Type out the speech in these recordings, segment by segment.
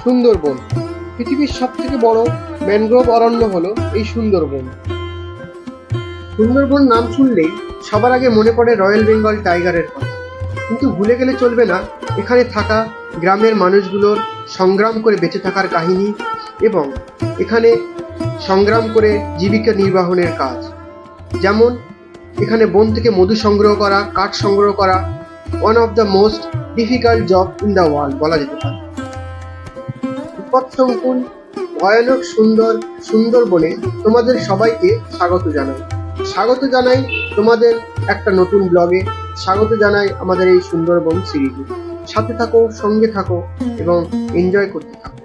সুন্দরবন পৃথিবীর সবথেকে বড় ম্যানগ্রোভ অরণ্য হলো এই সুন্দরবন। সুন্দরবন নাম শুনলেই সবার আগে মনে পড়ে রয়্যাল বেঙ্গল টাইগারের কথা, কিন্তু ভুলে গেলে চলবে না এখানে থাকা গ্রামের মানুষগুলোর সংগ্রাম করে বেঁচে থাকার কাহিনী এবং এখানে সংগ্রাম করে জীবিকা নির্বাহনের কাজ। যেমন এখানে বন থেকে মধু সংগ্রহ করা, কাঠ সংগ্রহ করা one of the most difficult job in the world বলা যেতে পারে। বিপদসংকুল ভয়ানক সুন্দর সুন্দরবনে তোমাদের সবাইকে স্বাগত জানাই তোমাদের একটা নতুন ব্লগে, স্বাগত জানাই আমাদের এই সুন্দরবন সিরিজে। সাথে থাকো, সঙ্গে থাকো এবং এনজয় করতে থাকো।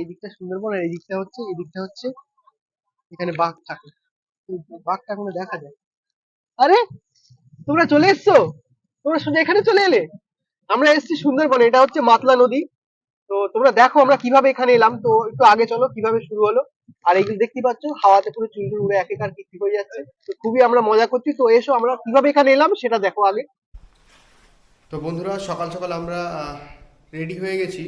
এই দিকটা সুন্দরবন আর এই দিকটা হচ্ছে এখানে বাঘ থাকে, বাঘটা এখনো দেখা যায়। আরে তোমরা চলে এসছো, তোমরা শুধু এখানে চলে এলে। আমরা এসেছি সুন্দরবনে, এটা হচ্ছে মাতলা নদী। তো তোমরা দেখো আমরা কিভাবে এখানে এলাম। তো একটু আগে চলো কিভাবে শুরু হলো। আর এইগুলো দেখতে পাচ্ছ হাওয়াতে পুরো চুলটুল উড়ে একেকার কীর্তি হয়ে যাচ্ছে। তো খুবই আমরা মজা করছি। তো এসো আমরা কিভাবে এখানে এলাম সেটা দেখো আগে। তো বন্ধুরা, সকাল সকাল আমরা রেডি হয়ে গেছি।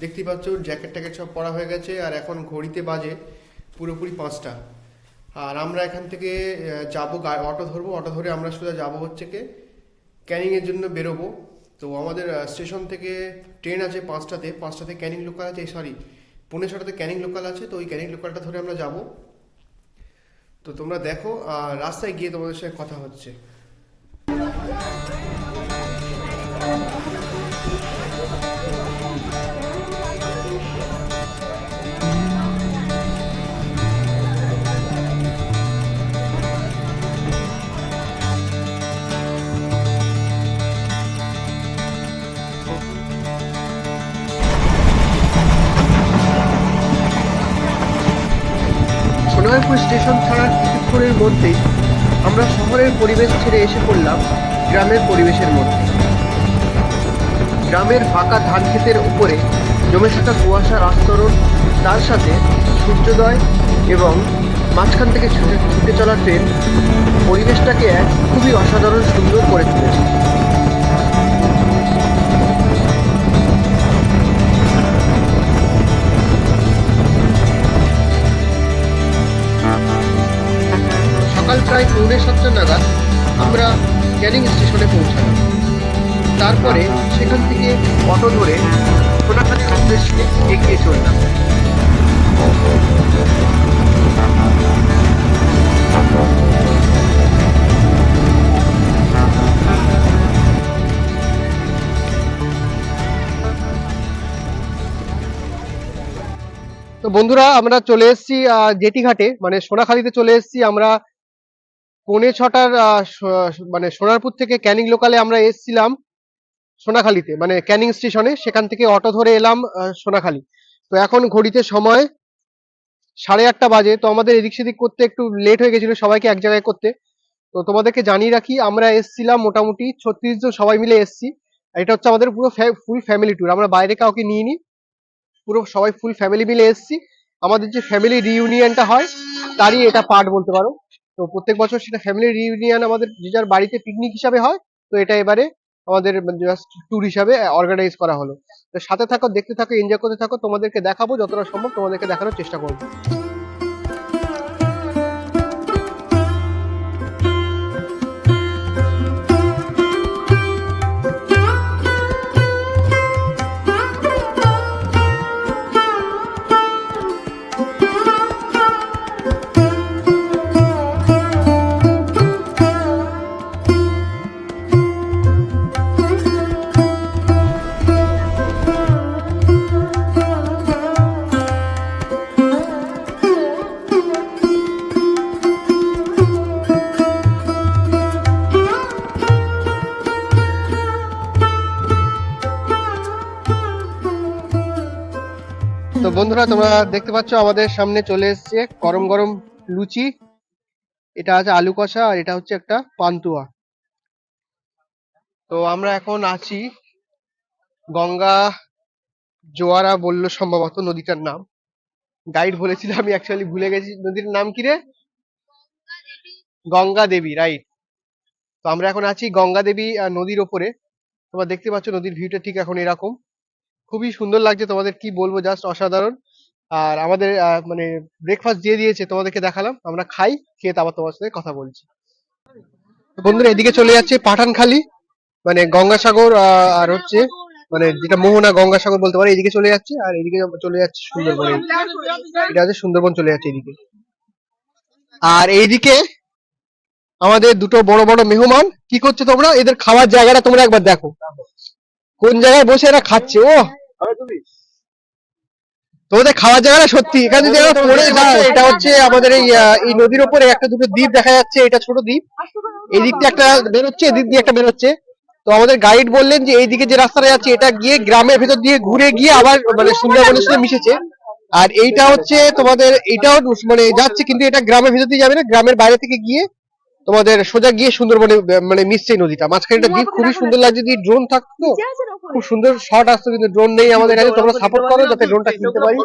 দেখতেই পাচ্ছ জ্যাকেট ট্যাকেট সব পরা হয়ে গেছে। আর এখন ঘড়িতে বাজে পুরোপুরি 5টা। আর আমরা এখান থেকে যাবো, অটো ধরবো। অটো ধরে আমরা সোজা যাবো হচ্ছে ক্যানিংয়ের জন্য বেরোবো। তো আমাদের স্টেশন থেকে ট্রেন আছে 5টাতে ক্যানিং লোকাল আছে, সরি 6:45 ক্যানিং লোকাল আছে। তো ওই ক্যানিং লোকালটা ধরে আমরা যাব। তো তোমরা দেখো, রাস্তায় গিয়ে তোমাদের সাথে কথা হচ্ছে। সোনারপুর স্টেশন ছাড়ার কিছুক্ষণের মধ্যেই আমরা শহরের পরিবেশ ছেড়ে এসে পড়লাম গ্রামের পরিবেশের মধ্যে। গ্রামের ফাঁকা ধান ক্ষেতের উপরে জমে থাকা কুয়াশার আস্তরণ, তার সাথে সূর্যোদয় এবং মাঝখান থেকে ছুটে চলা ট্রেন পরিবেশটাকে এক খুবই অসাধারণ সুন্দর করে তুলেছে। সকাল প্রায় 6:45 নাগাদ আমরা ক্যানিং স্টেশনে পৌঁছালাম। তারপরে সেখান থেকে অটো ধরে সোনাখালীর উদ্দেশ্যে এগিয়ে চললাম। তো বন্ধুরা, আমরা চলে এসেছি জেটিঘাটে, মানে সোনাখালীতে চলে এসেছি আমরা। 6:45 মানে সোনারপুর থেকে ক্যানিং লোকালে আমরা এসেছিলাম সোনাখালীতে, মানে ক্যানিং স্টেশনে। সেখান থেকে অটো ধরে এলাম সোনাখালী। তো এখন ঘড়িতে সময় 8:30 বাজে। তো আমাদের এদিক সেদিক করতে একটু লেট হয়ে গেছিল, সবাইকে এক জায়গায় করতে। তো তোমাদেরকে জানিয়ে রাখি, আমরা এসেছিলাম মোটামুটি 36 জন সবাই মিলে এসেছি। এটা হচ্ছে আমাদের পুরো ফুল ফ্যামিলি ট্যুর, আমরা বাইরে কাউকে নিইনি, পুরো সবাই ফুল ফ্যামিলি মিলে এসেছি। আমাদের যে ফ্যামিলি রিইউনিয়নটা হয় তারই এটা পার্ট বলতে পারো। তো প্রত্যেক বছর সেটা ফ্যামিলি রিইউনিয়ন আমাদের যে যার বাড়িতে পিকনিক হিসাবে হয়। তো এটা এবারে আমাদের জাস্ট ট্যুর হিসাবে অর্গানাইজ করা হলো। তো সাথে থাকো, দেখতে থাকো, এনজয় করতে থাকো। তোমাদেরকে দেখাবো, যতটা সম্ভব তোমাদেরকে দেখানোর চেষ্টা করবো। তো বন্ধুরা, তোমরা দেখতে পাচ্ছ আমাদের সামনে চলে এসেছে গরম গরম লুচি। এটা আছে আলু কষা, আর এটা হচ্ছে একটা পান্তুয়া। তো আমরা এখন আছি গঙ্গা জোয়ারা বললো সম্ভবত নদীটার নাম। গাইড বলেছিল, আমি অ্যাকচুয়ালি ভুলে গেছি। নদীর নাম কি রে? গঙ্গা দেবী, রাইট। তো আমরা এখন আছি গঙ্গা দেবী নদীর ওপরে। তোমরা দেখতে পাচ্ছ নদীর ভিউটা ঠিক এখন এরকম। খুবই সুন্দর লাগছে, তোমাদের কি বলবো, জাস্ট অসাধারণ। আর আমাদের মানে ব্রেকফাস্ট দিয়ে দিয়েছে, তোমাদেরকে দেখালাম। আমরা খাই, খেয়ে তারপর তোমার সাথে কথা বলছি। তো বন্ধুরা এদিকে চলে যাচ্ছে পাঠানখালি, মানে গঙ্গাসাগর, আর হচ্ছে মানে যেটা মোহনা গঙ্গাসাগর বলতে পারে, এদিকে চলে যাচ্ছে। আর এদিকে চলে যাচ্ছে সুন্দরবন, এটা হচ্ছে সুন্দরবন চলে যাচ্ছে এদিকে। আর এইদিকে আমাদের দুটো বড় বড় মেহমান কি করছে, তোমরা এদের খাওয়ার জায়গাটা তোমরা একবার দেখো, কোন জায়গায় বসে এরা খাচ্ছে। ও তোমাদের খাওয়ার জায়গাটা সত্যি, এখানে যদি এরা পড়ে যায়। এটা হচ্ছে আমাদের এই নদীর উপরে একটা দুটো দ্বীপ দেখা যাচ্ছে, এটা ছোট দ্বীপ। এই দিক দিয়ে একটা বেরোচ্ছে, এদিক দিয়ে একটা বেরোচ্ছে। তো আমাদের গাইড বললেন যে এইদিকে যে রাস্তাটা যাচ্ছে এটা গিয়ে গ্রামের ভেতর দিয়ে ঘুরে গিয়ে আবার মানে সুন্দরবনের সাথে মিশেছে। আর এইটা হচ্ছে তোমাদের, এইটাও মানে যাচ্ছে, কিন্তু এটা গ্রামের ভেতর দিয়ে যাবে না, গ্রামের বাইরে থেকে গিয়ে তোমাদের সোজা গিয়ে সুন্দরবনে মানে মিশছে নদীটা। মাঝখানে একটা দ্বীপ, খুবই সুন্দর লাগছে। যদি ড্রোন থাকতো খুব সুন্দর শট আসতো, কিন্তু ড্রোন নেই আমাদের কাছে। তোমরা সাপোর্ট করো যাতে ড্রোনটা কিনতে পারি।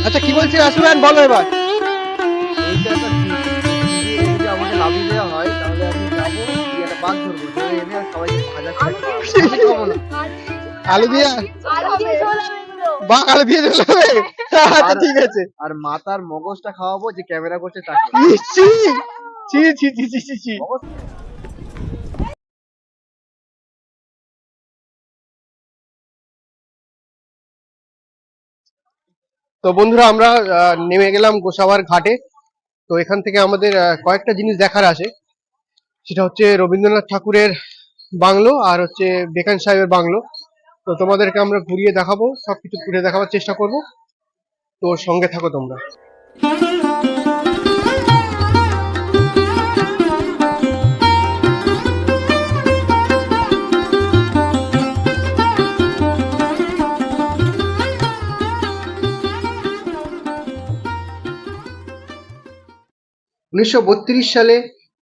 আচ্ছা কি বলছি আসবেন, বলো এবার। এইটা একটা যদি আমাকে লাভিয়ে দেওয়া হয় তাহলে আমি যাবো, গিয়ে একটা বাঘ ধরবো, ধরে এনে আর সবাইকে ভাজা করে খাবো না। আলু দিয়ে বাঘ আলু দিয়ে চলে যাবে। আচ্ছা ঠিক আছে। আর মাথার মগজটা খাওয়াবো যে ক্যামেরা করছে তাকে। ছি ছি ছি ছি ছি ছি ছি। তো বন্ধুরা আমরা নেমে গেলাম গোসাবার ঘাটে। তো এখান থেকে আমাদের কয়েকটা জিনিস দেখার আছে। সেটা হচ্ছে রবীন্দ্রনাথ ঠাকুরের বাংলো, আর হচ্ছে বেকান সাহেবের বাংলো। তো তোমাদেরকে আমরা ঘুরিয়ে দেখাবো, সবকিছু ঘুরে দেখাবার চেষ্টা করব। তো সঙ্গে থাকো তোমরা। 1932 সালে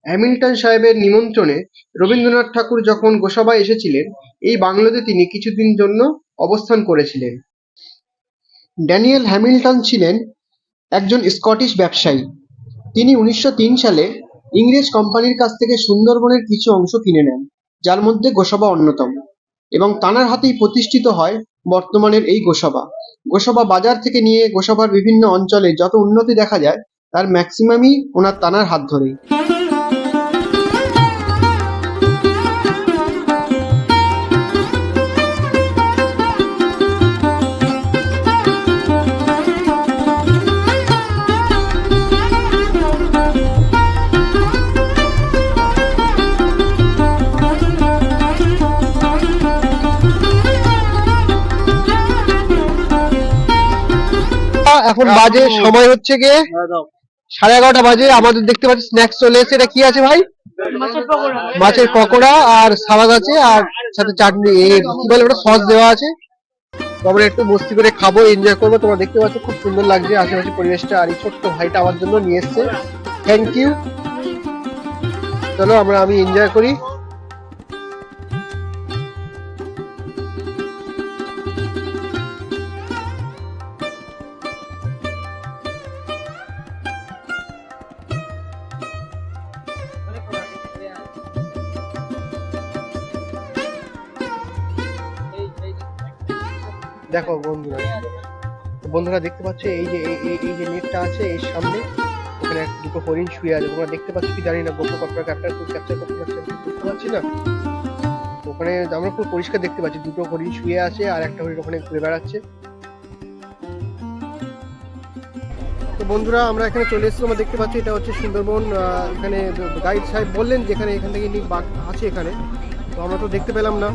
হ্যামিল্টন সাহেবের নিমন্ত্রণে রবীন্দ্রনাথ ঠাকুর যখন গোসাবায় এসেছিলেন, এই বাংলোতে তিনি কিছুদিন জন্য অবস্থান করেছিলেন। ড্যানিয়েল হ্যামিল্টন ছিলেন একজন স্কটিশ ব্যবসায়ী। তিনি 1903 সালে ইংরেজ কোম্পানির কাছ থেকে সুন্দরবনের কিছু অংশ কিনে নেন, যার মধ্যে গোসাবা অন্যতম, এবং তাঁর হাতেই প্রতিষ্ঠিত হয় বর্তমানের এই গোসাবা। গোসাবা বাজার থেকে নিয়ে গোসাবার বিভিন্ন অঞ্চলে যত উন্নতি দেখা যায় তার ম্যাক্সিমামই ওনার তানার হাত ধরেই। এখন বাজে সময় হচ্ছে গিয়ে 11:30 বাজে। আমাদের দেখতে পাচ্ছি স্ন্যাক্স চলে এসেছে। এটা কি আছে ভাই? মাছের পকোড়া আর সালাদ আছে, আর সাথে চাটনি, কি বলে ওটা, সস দেওয়া আছে। তো আমরা একটু মস্তি করে খাবো, এনজয় করবো। তোমরা দেখতে পাচ্ছ খুব সুন্দর লাগছে আশেপাশে পরিবেশটা। আর এই ছোট্ট ভাইটা আমার জন্য নিয়ে এসছে, থ্যাংক ইউ। চলো আমি এনজয় করি। দেখো বন্ধুরা দেখতে পাচ্ছ এই যে এই যে নেটটা আছে এর সামনে, ওখানে দুটো হরিণ শুয়ে আছে। তোমরা দেখতে পাচ্ছ কি জানি না, গোপ্রো কতটা ক্যাপচার করতে পারছে বুঝতে পারছি না। ওখানে আমরা খুব পরিষ্কার দেখতে পাচ্ছি দুটো হরিণ শুয়ে আছে, আর একটা হরিণ ওখানে ঘুরে বেড়াচ্ছে। তো বন্ধুরা আমরা এখানে চলে এসেছি, আমরা দেখতে পাচ্ছি এটা হচ্ছে সুন্দরবন। এখানে গাইড সাহেব বললেন যে এখান থেকে ইনি বাঘ আছে এখানে, তো আমরা তো দেখতে পেলাম না।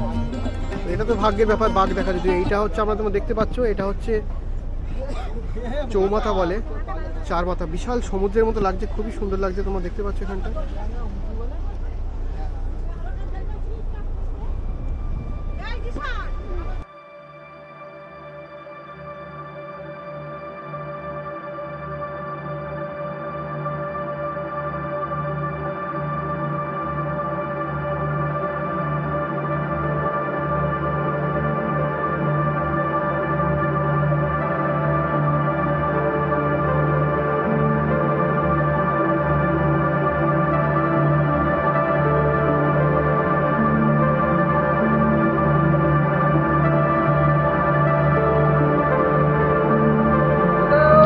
তো এটা তো ভাগ্যের ব্যাপার বাঘ দেখা যদি। এইটা হচ্ছে আমরা তোমরা দেখতে পাচ্ছ, এটা হচ্ছে চৌমাথা বলে, চার মাথা, বিশাল সমুদ্রের মতো লাগছে, খুবই সুন্দর লাগছে, তোমরা দেখতে পাচ্ছ এখানটা।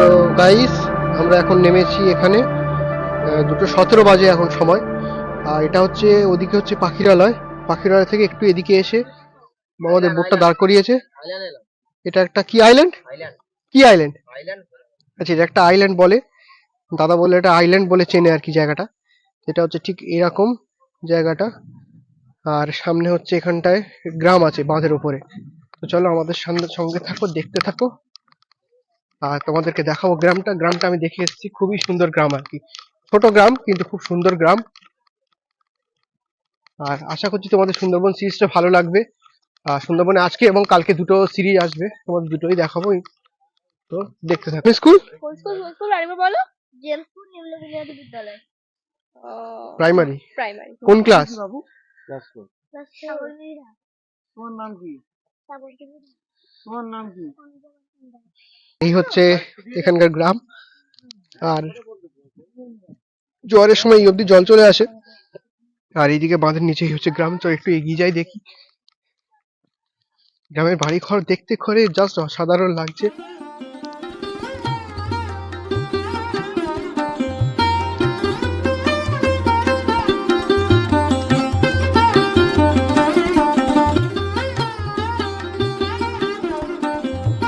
তো গাইস আমরা এখন নেমেছি এখানে, 2:17 বাজে এখন সময়। আর এটা হচ্ছে ওদিকে হচ্ছে পাখিরালয়, পাখিরালয় থেকে একটু এদিকে এসে আমাদের বোটটা দাঁড় করিয়েছে। এটা একটা কি আইল্যান্ড, কি আইল্যান্ড? আচ্ছা এটা একটা আইল্যান্ড বলে, দাদা বলে এটা আইল্যান্ড বলে চেনে আর কি জায়গাটা। এটা হচ্ছে ঠিক এরকম জায়গাটা। আর সামনে হচ্ছে এখানটায় গ্রাম আছে বাঁধের উপরে। তো চলো আমাদের সঙ্গে থাকো, দেখতে থাকো, আর তোমাদেরকে দেখাবো গ্রামটা। গ্রামটা আমি দেখে এসেছি, খুবই সুন্দর গ্রাম আর কি, ছোট গ্রাম কিন্তু খুব সুন্দর গ্রাম। আর আশা করছি তোমাদের সুন্দরবন সিরিজটা ভালো লাগবে। আর সুন্দরবনে আজকে এবং কালকে দুটো সিরিজ আসবে, তোমাদের দুটোই দেখাবো। তো দেখতে থাকো। স্কুল কোন স্কুল বলো? জেমসপুর নিম্ন বুনিয়াদী বিদ্যালয়, প্রাইমারি। প্রাইমারি। কোন ক্লাস? বাবু ক্লাস 4। তোমার নাম কি? তোমার নাম কি? এই হচ্ছে এখানকার গ্রাম। আর জোয়ারের সময় এই অবধি জল চলে আসে। আর এইদিকে বাঁধের নিচেই হচ্ছে গ্রাম। তো একটু এগিয়ে যাই দেখি। গ্রামের বাড়ি ঘর দেখতে করে জাস্ট অসাধারণ লাগছে।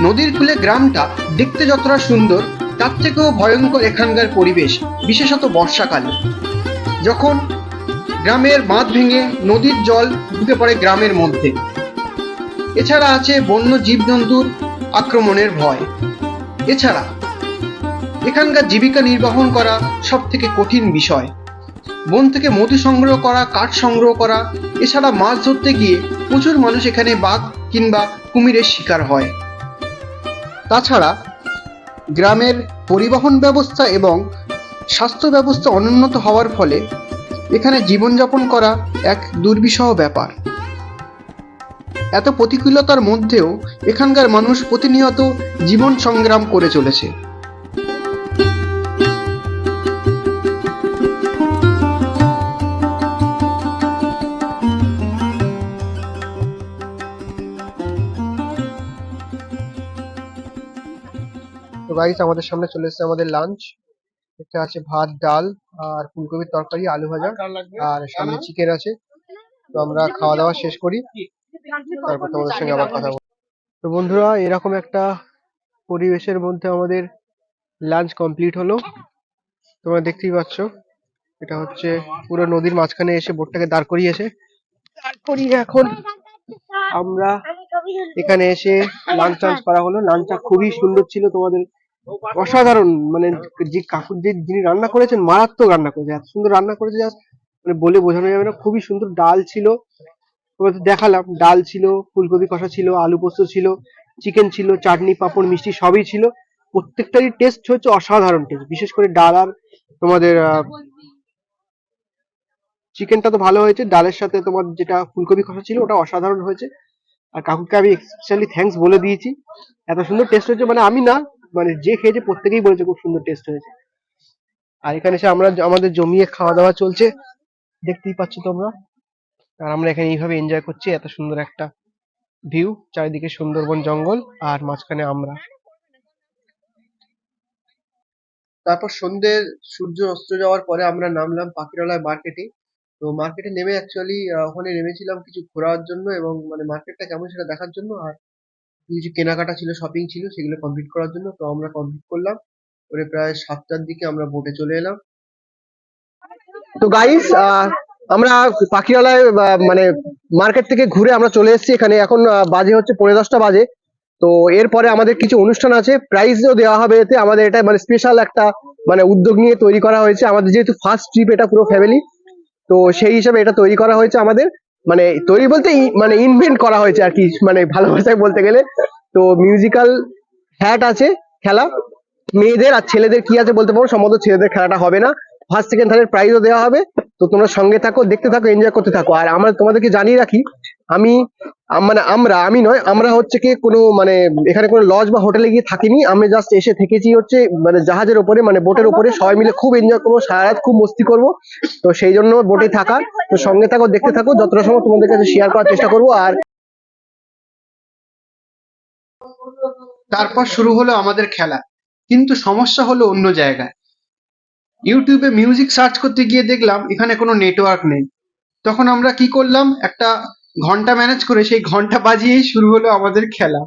নদীর কূলে গ্রামটা দেখতে যতটা সুন্দর, তার থেকেও ভয়ঙ্কর এখানকার পরিবেশ, বিশেষত বর্ষাকালে, যখন গ্রামের বাঁধ ভেঙে নদীর জল ঢুকে পড়ে গ্রামের মধ্যে। এছাড়া আছে বন্য জীবজন্তুর আক্রমণের ভয়। এছাড়া এখানকার জীবিকা নির্বাহন করা সব থেকে কঠিন বিষয়। বন থেকে মধু সংগ্রহ করা, কাঠ সংগ্রহ করা, এছাড়া মাছ ধরতে গিয়ে প্রচুর মানুষ এখানে বাঘ কিংবা কুমিরের শিকার হয়। তাছাড়া গ্রামের পরিবহন ব্যবস্থা এবং স্বাস্থ্য ব্যবস্থা অনুন্নত হওয়ার ফলে এখানে জীবনযাপন করা এক দুর্বিষহ ব্যাপার। এত প্রতিকূলতার মধ্যেও এখানকার মানুষ প্রতিনিয়ত জীবন সংগ্রাম করে চলেছে। তো গাইস আমাদের সামনে চলে এসেছে আমাদের লাঞ্চ। এটা আছে ভাত, ডাল আর ফুলকপির তরকারি, আলু ভাজা, আর সামনে চিকেন আছে। তো আমরা খাওয়া দাওয়া শেষ করি, তারপর তোমাদের সঙ্গে আবার কথা বলবো। তো বন্ধুরা এরকম একটা পরিবেশের মধ্যে আমাদের লাঞ্চ কমপ্লিট হলো। তোমরা দেখতেই পাচ্ছ, এটা হচ্ছে পুরো নদীর মাঝখানে এসে বোটটাকে দাঁড় করিয়েছে। তারপরই এখন আমরা এখানে এসে লাঞ্চ করা হলো। লাঞ্চটা খুবই সুন্দর ছিল, তোমাদের অসাধারণ, মানে যে কাকু যিনি রান্না করেছেন মারাত্মক রান্না করেছে, এত সুন্দর রান্না করেছে জাস্ট মানে বলে বোঝানো যাবে না। খুবই সুন্দর ডাল ছিল, তোমাদের দেখালাম, ডাল ছিল, ফুলকপি কষা ছিল, আলু পোস্ত ছিল, চিকেন ছিল, চাটনি পাঁপড় মিষ্টি সবই ছিল। প্রত্যেকটারই টেস্ট হচ্ছে অসাধারণ টেস্ট, বিশেষ করে ডাল আর তোমাদের চিকেনটা তো ভালো হয়েছে, ডালের সাথে তোমার যেটা ফুলকপি কষা ছিল ওটা অসাধারণ হয়েছে। আর কাকুকে আমি স্পেশালি থ্যাঙ্কস বলে দিয়েছি, এত সুন্দর টেস্ট হয়েছে, মানে আমি না, মানে যে খেয়েছে প্রত্যেকেই বলেছে খুব সুন্দর টেস্ট হয়েছে। আর এখানে এসে আমরা আমাদের জমিয়ে খাওয়া দাওয়া চলছে, দেখতেই পাচ্ছ তোমরা। আর আমরা এখানে এইভাবে এনজয় করছি, এত সুন্দর একটা ভিউ, চারিদিকে সুন্দরবন জঙ্গল আর মাঝখানে আমরা। তারপর সন্ধ্যে সূর্য অস্ত যাওয়ার পরে আমরা নামলাম পাখিরালয় মার্কেটে। তো মার্কেটে নেমে অ্যাকচুয়ালি ওখানে নেমেছিলাম কিছু ঘোরার জন্য এবং মানে মার্কেটটা কেমন সেটা দেখার জন্য, আর কিছু কেনাকাটা ছিল, শপিং ছিল, সেগুলো কমপ্লিট করার জন্য। তো আমরা কমপ্লিট করলাম করে প্রায় 7টার দিকে আমরা বোটে চলে এলাম। তো গাইস, আমরা পাখিরালয় মানে মার্কেট থেকে ঘুরে আমরা চলে এসেছি এখানে। এখন বাজে হচ্ছে 10:45 বাজে। তো এরপরে আমাদের কিছু অনুষ্ঠান আছে, প্রাইজও দেওয়া হবে এতে। আমাদের এটা মানে স্পেশাল একটা মানে উদ্যোগ নিয়ে তৈরি করা হয়েছে আমাদের, যেহেতু ফার্স্ট ট্রিপ এটা পুরো ফ্যামিলি, তো সেই হিসাবে এটা তৈরি করা হয়েছে আমাদের। মানে তৈরি বলতে মানে ইনভেন্ট করা হয়েছে আর কি, মানে ভালো ভাষায় বলতে গেলে। তো মিউজিক্যাল হ্যাট আছে খেলা, মেয়েদের আর ছেলেদের কি আছে বলতে পারবো, সম্ভবত ছেলেদের খেলাটা হবে না। ফার্স্ট সেকেন্ড থার্ডের প্রাইজও দেওয়া হবে। তো তোমরা সঙ্গে থাকো, দেখতে থাকো, এনজয় করতে থাকো। আর আমরা তোমাদেরকে জানিয়ে রাখি, আমি মানে আমি নয়, আমরা হচ্ছে কি কোনো মানে এখানে কোনো লজ বা হোটেলে গিয়ে থাকিনি। আমি জাস্ট এসে থেকেছি হচ্ছে মানে জাহাজের উপরে, মানে বোটের উপরে। সবাই মিলে খুব এনজয় করবো, সারা রাত খুব মস্তি করবো। তো সেই জন্য বোটে থাকা। তো সঙ্গে থাকো, দেখতে থাকো, যতটা সময় তোমাদের কাছে শেয়ার করার চেষ্টা করবো। আর তারপর শুরু হলো আমাদের খেলা, কিন্তু সমস্যা হলো অন্য জায়গায়। ইউটিউবে মিউজিক সার্চ করতে গিয়ে দেখলাম এখানে কোনো নেটওয়ার্ক নেই। তখন আমরা কি করলাম, একটা ঘন্টা ম্যানেজ করে সেই ঘন্টা বাজিয়েই শুরু হলো আমাদের খেলা।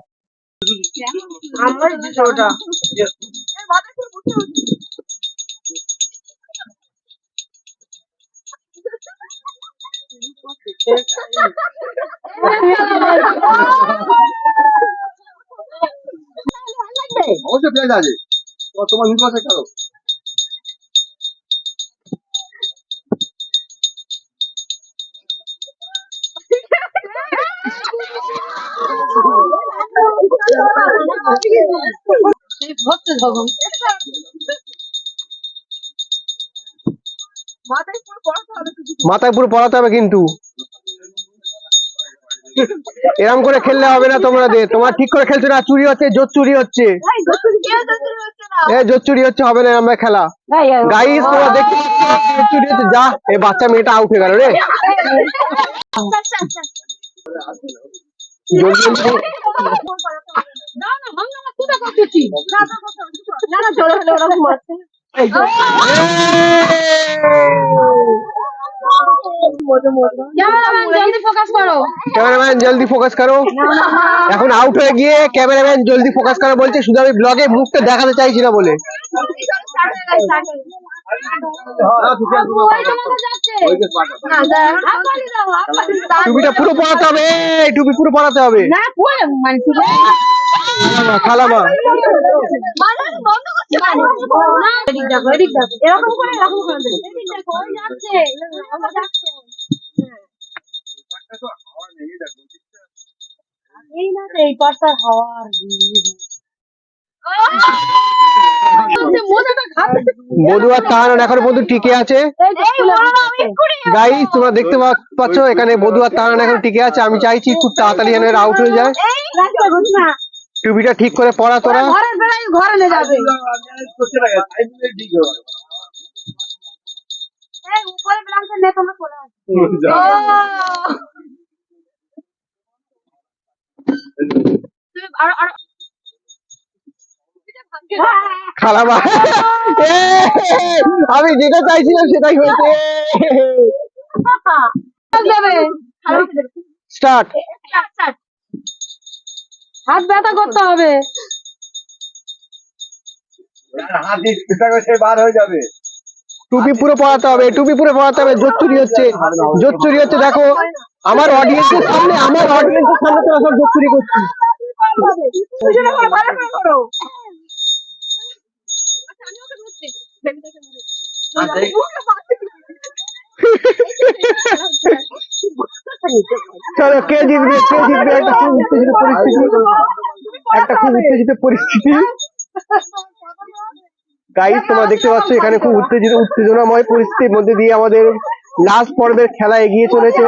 অবশ্যই প্লেট আছে, তোমার দুটো আছে খাও। মাথায় পুরো পড়াতে হবে কিন্তু, এরম করে খেললে হবে না। তোমার ঠিক করে খেলছো না, চুরি হচ্ছে, জোর চুরি হচ্ছে। জোর চুরি হচ্ছে, হবে না আমরা খেলা। গাইস তোমরা দেখতে পাচ্ছ জোর চুরি হচ্ছে। যা, এই বাচ্চা মেয়েটা আউট হয়ে গেল রে। জলদি ক্যামেরাম্যান জলদি ফোকাস করো। এখন আউট হয়ে গিয়ে ক্যামেরাম্যান জলদি ফোকাস করো বলছে, শুধু আমি ব্লগে মুখটা দেখাতে চাইছি না বলে। টুপিটা পুরো পরাতে হবে, টুপি পুরো পরাতে হবে। খালামা বধু আর তাহান এখনো পর্যন্ত টিকে আছে। গাইস তোমরা দেখতে পাচ্ছ এখানে বধু আর তাহান এখন টিকে আছে। আমি চাইছি খুব তাড়াতাড়ি যেন এরা আউট হয়ে যায়। টুপিটা ঠিক করে পরা তোরা। খালামা আমি যেটা চাইছিলাম সেটাই হয়েছে। স্টার্ট। হাত ব্যথা করতে হবে। হাত দিয়ে বার হয়ে যাবে। টুপি পুরো পরাতে হবে, টুপি পুরো পরাতে হবে। জোর চুরি হচ্ছে, জোর চুরি হচ্ছে। দেখো আমার অডিয়েন্সের সামনে তোরা সব জোর চুরি করছিস। চলো কে জিতবে, কে জিতবে? একটা খুব উত্তেজিত পরিস্থিতি, একটা খুব উত্তেজিত পরিস্থিতি। গাইস তোমরা দেখতে পাচ্ছ এখানে খুব উত্তেজনাময় পরিস্থিতির মধ্যে দিয়ে আমাদের লাস্ট পর্বের খেলা এগিয়ে চলেছে।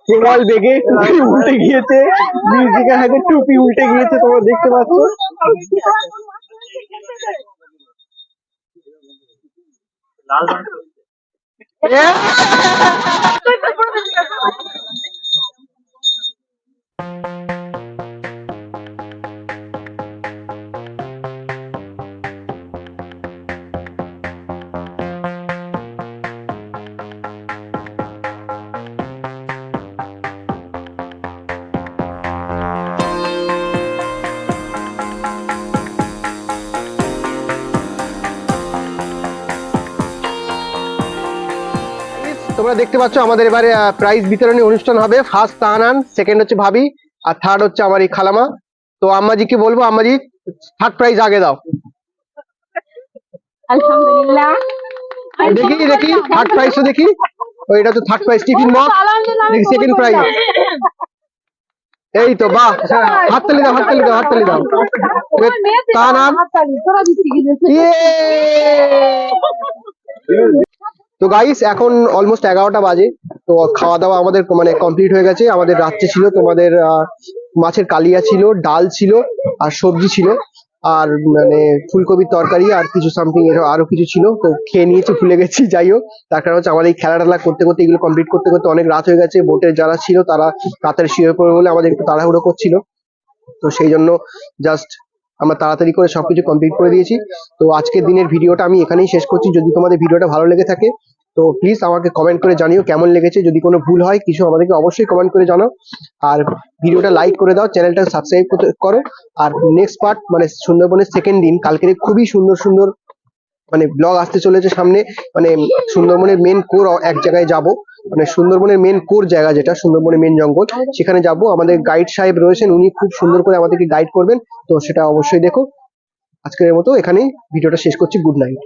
প্রবল বেগে টুপি উল্টে গিয়েছে, মিউজিকের হাতে টুপি উল্টে গিয়েছে, তোমরা দেখতে পাচ্ছ। তোমরা দেখতে পাচ্ছ আমাদের এবারে প্রাইজ বিতরণী অনুষ্ঠান হবে। ফার্স্ট তাহানান, সেকেন্ড হচ্ছে ভাবি, আর থার্ড হচ্ছে আমার এই খালামা। তো আম্মাজিকে বলবো, আম্মাজি থার্ড প্রাইজ আগে দাও। আলহামদুলিল্লাহ। দেখি দেখি থার্ড প্রাইজটা দেখি। ওইটা তো থার্ড প্রাইজ, টিফিন বক্স। দেখি সেকেন্ড প্রাইজ। এই তো বাহ, হাততালি দাও, হাততালি দাও, হাততালি দাও। তাহানান, তো গাইস এখন অলমোস্ট 11টা বাজে। তো খাওয়া দাওয়া আমাদের মানে কমপ্লিট হয়ে গেছে। আমাদের রাত্রে ছিল তোমাদের মাছের কালিয়া ছিল, ডাল ছিল, আর সবজি ছিল, আর মানে ফুলকপির তরকারি, আর কিছু সামথিং আরো কিছু ছিল। তো খেয়ে নিয়েছি, ভুলে গেছি। যাই হোক, তার কারণ হচ্ছে আমাদের এই খেলা টেলা করতে করতে, এগুলো কমপ্লিট করতে করতে অনেক রাত হয়ে গেছে। বোটের যারা ছিল তারা তাড়াতাড়ি শুয়ে পড়বে বলে আমাদের একটু তাড়াহুড়ো করছিল। তো সেই জন্য জাস্ট আমরা তাড়াতাড়ি করে সবকিছু কমপ্লিট করে দিয়েছি। তো আজকের দিনের ভিডিওটা আমি এখানেই শেষ করছি। যদি তোমাদের ভিডিওটা ভালো লেগে থাকে তো প্লিজ আমাকে কমেন্ট করে জানিও কেমন লেগেছে। যদি কোনো ভুল হয় কিছু আমাদেরকে অবশ্যই কমেন্ট করে জানাও। আর ভিডিওটা লাইক করে দাও, চ্যানেলটা সাবস্ক্রাইব করো। আর নেক্সট পার্ট মানে সুন্দরবনের সেকেন্ড দিন, কালকে খুবই সুন্দর সুন্দর মানে ব্লগ আসতে চলেছে সামনে। মানে সুন্দরবনের মেন কোর এক জায়গায় যাব, মানে সুন্দরবনের মেন কোর জায়গা যেটা সুন্দরবনের মেন জঙ্গল, সেখানে যাব। আমাদের গাইড সাহেব রয়েছেন, উনি খুব সুন্দর করে আমাদেরকে গাইড করবেন। তো সেটা অবশ্যই দেখো। আজকের মতো এখানেই ভিডিওটা শেষ করছি। Good night.